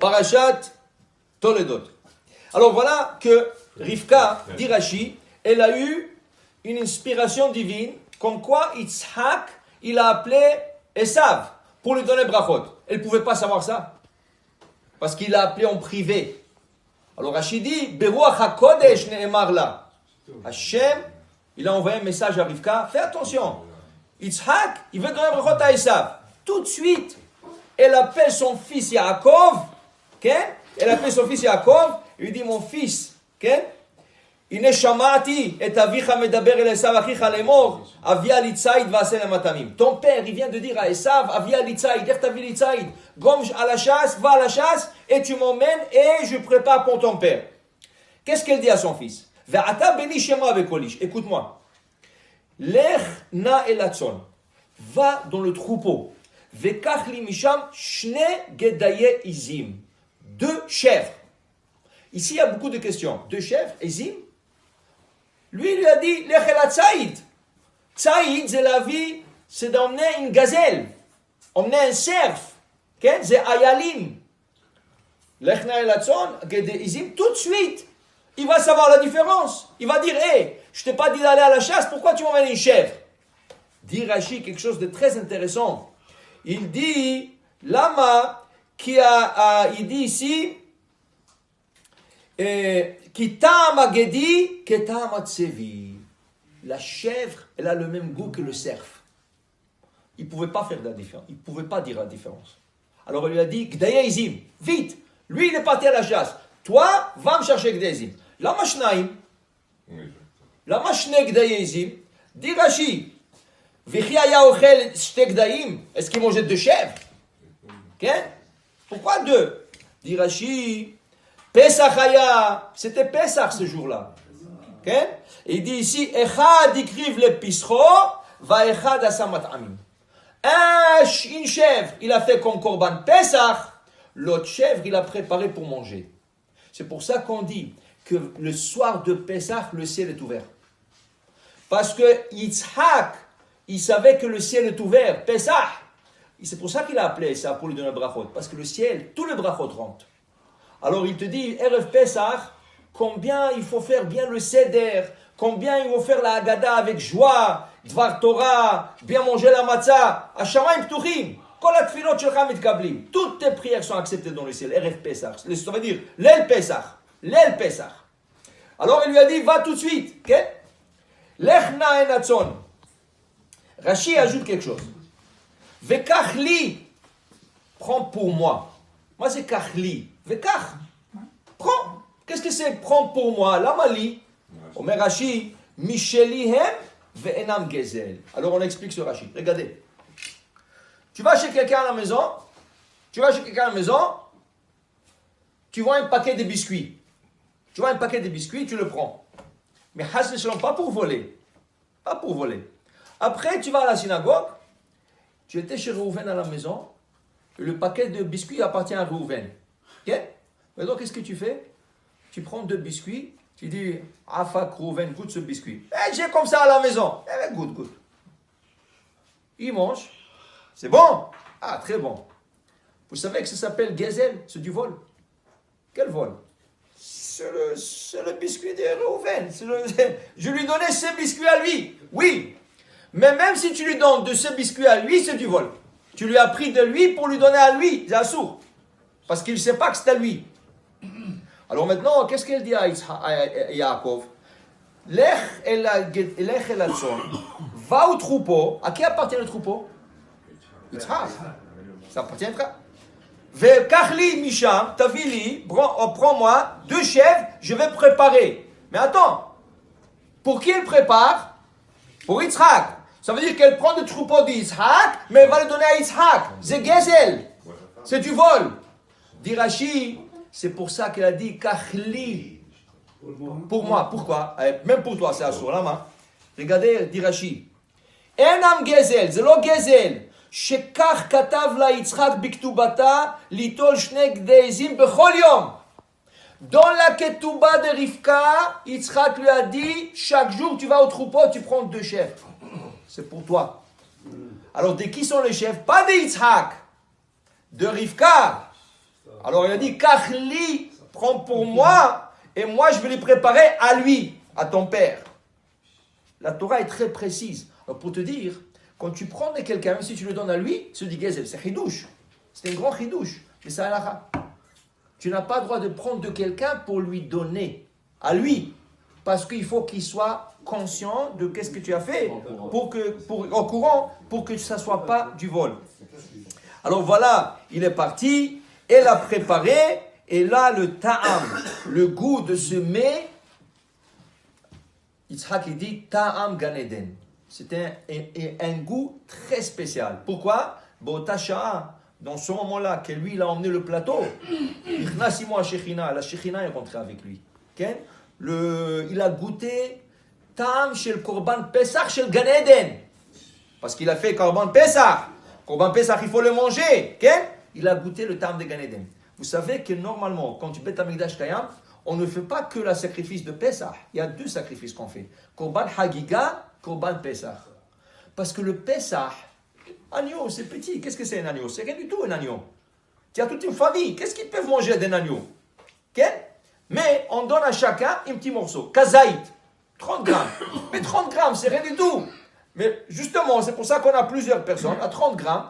Parashat Toledot. Alors voilà que Rivka, dit Rashi, elle a eu une inspiration divine, comme quoi Yitzhak, il a appelé Esav pour lui donner brachot. Elle ne pouvait pas savoir ça, parce qu'il l'a appelé en privé. Alors Rashi dit, Beruach HaKodesh ne'emar la. Hashem, il a envoyé un message à Rivka, fais attention, Yitzhak, il veut donner brachot à Esav. Tout de suite, elle appelle son fils Yaakov, elle appelle son fils Yaakov, il lui dit, mon fils, הנה שמעתי את אביך מדבר אל עשיו אחיך לאמור, אביה לי ציד ועשה למטעמים. Ton père, il vient de dire à Esav, אביה לי ציד, איך תביא לי ציד? Gomme à la chasse, va à la chasse, et tu m'emmènes, et je prépare pour ton père. Qu'est-ce qu'elle dit à son fils? ועתה בני שמע בקול איש. Écoute-moi. לך נא אל הצאן, va dans le troupeau, וקח לי משם שני גדיי עזים, deux chèvres. Ici, il y a beaucoup de questions. Deux chèvres, עזים? Lui, il lui a dit, Lech el Tzaïd. Tzaïd, c'est la vie, c'est d'emmener une gazelle, emmener un cerf. C'est Ayalim. Lech na el Atzon, Gedeizim, tout de suite, il va savoir la différence. Il va dire, hé, je t'ai pas dit d'aller à la chasse, pourquoi tu m'emmènes une chèvre? Dit Rashi quelque chose de très intéressant. Il dit, Lama, il dit ici, la chèvre, elle a le même goût que le cerf. Il ne pouvait pas faire la différence. Il ne pouvait pas dire la différence. Alors il lui a dit, Gdayeizim, vite. Lui, il est parti à la chasse. Toi, va me chercher Gdayeizim. Lama shnaim. Lama shne Gdayeizim. Dit Rashi, Vichi aya ochel shte Gdaim. Est-ce qu'il mangeait deux chèvres? Pourquoi deux? Dit Rashi, Pesach Haya, c'était Pesach ce jour-là. Okay? Il dit ici, Echad ikriv le pischo, va echad asamat amim. Une chèvre, il a fait comme Korban Pesach, l'autre chèvre, il a préparé pour manger. C'est pour ça qu'on dit que le soir de Pesach, le ciel est ouvert. Parce que Yitzhak, il savait que le ciel est ouvert, Pesach. C'est pour ça qu'il a appelé ça, pour lui donner le brachot. Parce que le ciel, tout le brachot rentre. Alors il te dit, Erev Pesach, combien il faut faire bien le seder, combien il faut faire la Haggadah avec joie, Dvar Torah, bien manger la matzah, Hashamayim Ptuchim, Kol HaTfilot Shelcha Mitkablim. Toutes tes prières sont acceptées dans le ciel, Erev Pesach. Ça veut dire l'El Pesach, l'El Pesach. Alors il lui a dit, va tout de suite, ok? Lech na en atzon. Rashi ajoute quelque chose. Vekach li, prends pour moi. Moi c'est kachli. Vekach, prends. Qu'est-ce que c'est prendre pour moi? Lamali. Omer Rashi, Michelihem ve'enam gezel. Alors on explique ce Rashi. Regardez. Tu vas chez quelqu'un à la maison. Tu vois un paquet de biscuits. Tu le prends. Mais Hassan Shalom, pas pour voler. Après, tu vas à la synagogue. Tu étais chez Reuven à la maison. Et le paquet de biscuits appartient à Reuven. Ok? Mais donc, qu'est-ce que tu fais? Tu prends deux biscuits, tu dis, Afak, Reuven, goûte ce biscuit. J'ai comme ça à la maison. Goûte. Il mange. C'est bon? Ah, très bon. Vous savez que ça s'appelle Gezel, c'est du vol. Quel vol? C'est le biscuit de Reuven. Je lui donnais ce biscuit à lui. Oui. Mais même si tu lui donnes de ce biscuit à lui, c'est du vol. Tu lui as pris de lui pour lui donner à lui. C'est assourd. Parce qu'il ne sait pas que c'est à lui. Alors maintenant, qu'est-ce qu'elle dit à Yaakov? Lech el atzon. Va au troupeau. À qui appartient le troupeau? Yitzhak. Ça appartient à Yitzhak. Vekachli misham, tavili, prends-moi deux chèvres, je vais préparer. Mais attends, pour qui elle prépare? Pour Yitzhak. Ça veut dire qu'elle prend le troupeau d'Yitzhak, mais elle va le donner à Yitzhak. C'est Gezel. C'est du vol. Dit Rashi, c'est pour ça qu'elle a dit Kachli. Pour moi, pourquoi? Même pour toi, c'est assourd, là, main. Regardez, dit Rashi. Enam Gezel, c'est lo Gezel. Shekach katav la Yitzhak biktubata, litol shne gdeizim bechol yom. Dans la ketouba de Rivka, Yitzhak lui a dit, chaque jour tu vas au troupeau, tu prends deux chèvres. C'est pour toi. Alors, de qui sont les chèvres? Pas de Yitzhak, de Rivka. Alors il a dit, Kachli, prends pour moi, et moi je vais les préparer à lui, à ton père. La Torah est très précise. Alors pour te dire, quand tu prends de quelqu'un, même si tu le donnes à lui, se dit Gezel, c'est chidouche. C'est un grand chidouche, mais c'est halakha. Tu n'as pas le droit de prendre de quelqu'un pour lui donner, à lui, parce qu'il faut qu'il soit conscient de qu'est-ce que tu as fait, au courant, pour que ça ne soit pas du vol. Alors voilà, il est parti, elle a préparé, et là le ta'am, le goût de ce mets, Yitzhak il dit ta'am Gan Eden. C'était un goût très spécial. Pourquoi? Dans ce moment-là, que lui il a emmené le plateau, la Shechina est rentrée avec lui. Okay? Il a goûté ta'am chez le Korban Pesach chez le Gan Eden. Parce qu'il a fait Korban Pesach. Korban Pesach, il faut le manger. Okay? Il a goûté le ta'am de Gan Eden. Vous savez que normalement, quand tu Beth Amikdash Kayam, on ne fait pas que le sacrifice de Pesach. Il y a 2 sacrifices qu'on fait. Korban Hagiga, Korban Pesach. Parce que le Pesach, agneau, c'est petit. Qu'est-ce que c'est un agneau? C'est rien du tout un agneau. Tu as toute une famille. Qu'est-ce qu'ils peuvent manger d'un agneau? Okay? Mais on donne à chacun un petit morceau. Kazaït, 30 grammes. Mais 30 grammes, c'est rien du tout. Mais justement, c'est pour ça qu'on a plusieurs personnes. À 30 grammes,